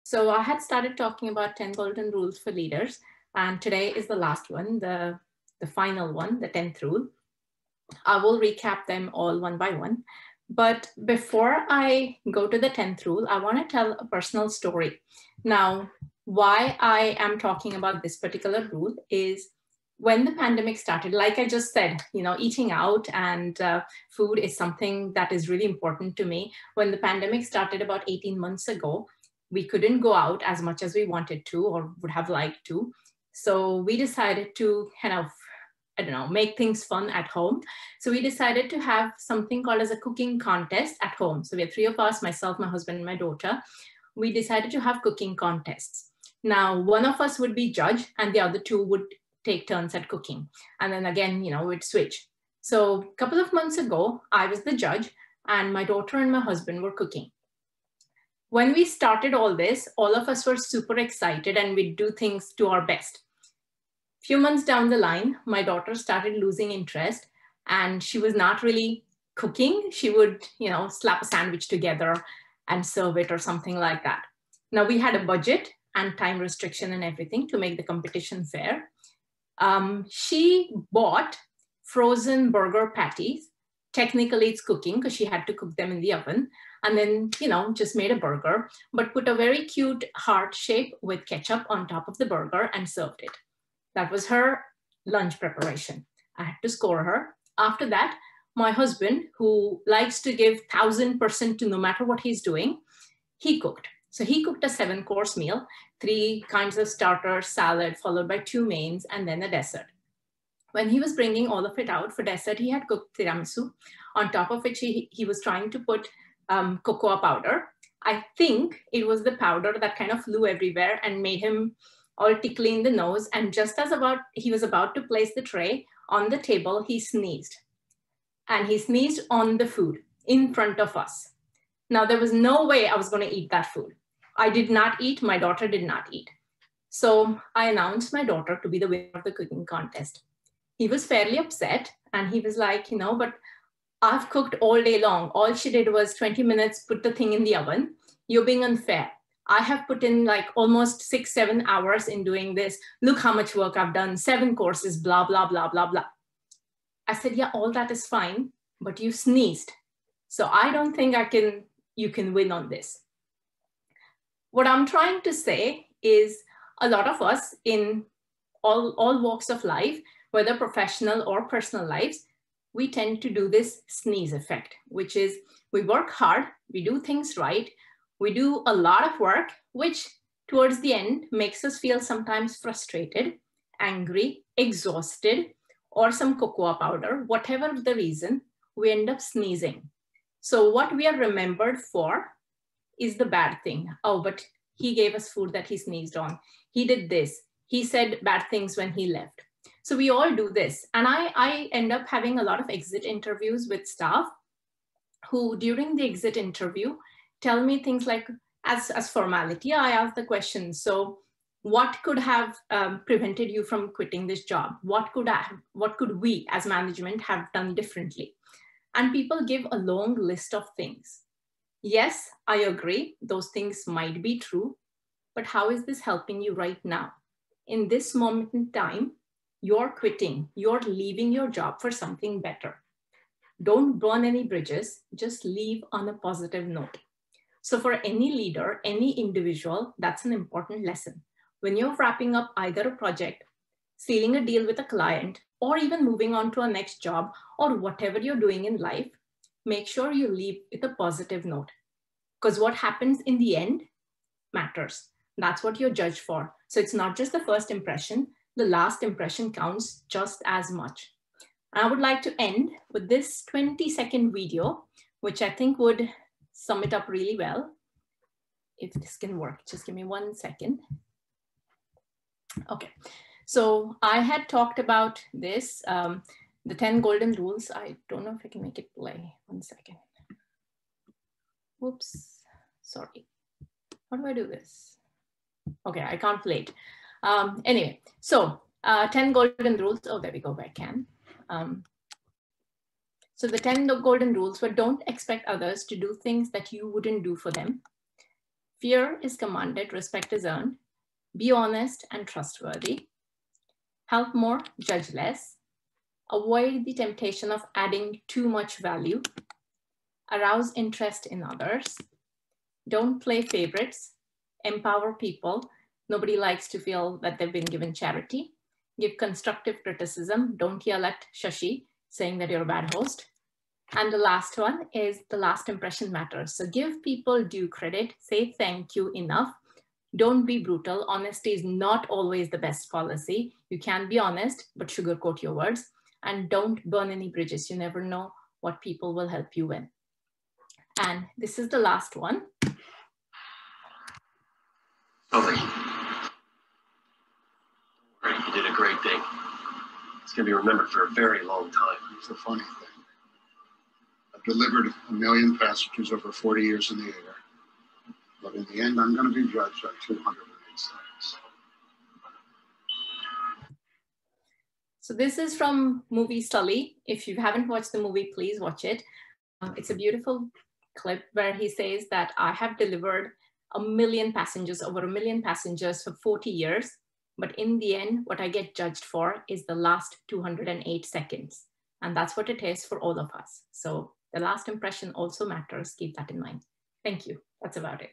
So I had started talking about 10 golden rules for leaders, and today is the last one, the final one, the 10th rule. I will recap them all one by one. But before I go to the 10th rule, I want to tell a personal story. Now, why I am talking about this particular rule is when the pandemic started, like I just said, eating out and food is something that is really important to me. When the pandemic started about 18 months ago, we couldn't go out as much as we wanted to or would have liked to. So we decided to kind of, make things fun at home. So we decided to have something called as a cooking contest at home. So we have 3 of us, myself, my husband, and my daughter. We decided to have cooking contests. Now, one of us would be judge and the other 2 would take turns at cooking. And then again, we'd switch. So a couple of months ago, I was the judge and my daughter and my husband were cooking. When we started all this, all of us were super excited and we'd do things to our best. Few months down the line, my daughter started losing interest and she was not really cooking. She would, slap a sandwich together and serve it or something like that. Now we had a budget and time restriction and everything to make the competition fair. She bought frozen burger patties. Technically it's cooking because she had to cook them in the oven, and then, just made a burger, but put a very cute heart shape with ketchup on top of the burger and served it. That was her lunch preparation. I had to score her. After that, my husband, who likes to give 1000% to no matter what he's doing, he cooked. So he cooked a 7-course meal, 3 kinds of starters, salad, followed by 2 mains, and then a dessert. When he was bringing all of it out for dessert, he had cooked tiramisu, on top of which he was trying to put cocoa powder. I think it was the powder that kind of flew everywhere and made him all tickly in the nose. And just as he was about to place the tray on the table, he sneezed. And he sneezed on the food in front of us. Now, there was no way I was going to eat that food. I did not eat. My daughter did not eat. So I announced my daughter to be the winner of the cooking contest. He was fairly upset. And he was like, but I've cooked all day long. All she did was 20 minutes, put the thing in the oven. You're being unfair. I have put in like almost 6-7 hours in doing this. Look how much work I've done, 7 courses, blah, blah, blah, blah, blah. I said, yeah, all that is fine, but you sneezed. So I don't think you can win on this. What I'm trying to say is a lot of us in all walks of life, whether professional or personal lives, we tend to do this sneeze effect, which is we work hard, we do things right, we do a lot of work, which towards the end makes us feel sometimes frustrated, angry, exhausted, or some cocoa powder, whatever the reason, we end up sneezing. So what we are remembered for is the bad thing. Oh, but he gave us food that he sneezed on. He did this. He said bad things when he left. So we all do this. And I end up having a lot of exit interviews with staff who during the exit interview tell me things like, as formality, I ask the question, so what could have prevented you from quitting this job? What could we as management have done differently? And people give a long list of things. Yes, I agree, those things might be true, but how is this helping you right now? In this moment in time, you're quitting, you're leaving your job for something better. Don't burn any bridges, just leave on a positive note. So for any leader, any individual, that's an important lesson. When you're wrapping up either a project, sealing a deal with a client, or even moving on to a next job, or whatever you're doing in life, make sure you leave with a positive note. Because what happens in the end matters. That's what you're judged for. So it's not just the first impression, the last impression counts just as much. I would like to end with this 20-second video, which I think would sum it up really well. If this can work, just give me 1 second. Okay, so I had talked about this, the 10 golden rules. I don't know if I can make it play. 1 second. Whoops, sorry. How do I do this? Okay, I can't play it. Anyway, so 10 golden rules. Oh, there we go, I can. So the 10 golden rules were: don't expect others to do things that you wouldn't do for them. Fear is commanded, respect is earned. Be honest and trustworthy. Help more, judge less. Avoid the temptation of adding too much value. Arouse interest in others. Don't play favorites. Empower people. Nobody likes to feel that they've been given charity. Give constructive criticism. Don't yell at Shashi saying that you're a bad host. And the last one is the last impression matters. So give people due credit. Say thank you enough. Don't be brutal. Honesty is not always the best policy. You can be honest, but sugarcoat your words. And don't burn any bridges. You never know what people will help you win. And this is the last one. Totally. You did a great thing. It's going to be remembered for a very long time. It's a funny thing. I've delivered 1 million passengers over 40 years in the air. But in the end, I'm going to be judged on 208 seconds. So this is from movie Sully. If you haven't watched the movie, please watch it. It's a beautiful clip where he says that I have delivered 1 million passengers, over 1 million passengers for 40 years. But in the end, what I get judged for is the last 208 seconds. And that's what it is for all of us. So the last impression also matters. Keep that in mind. Thank you. That's about it.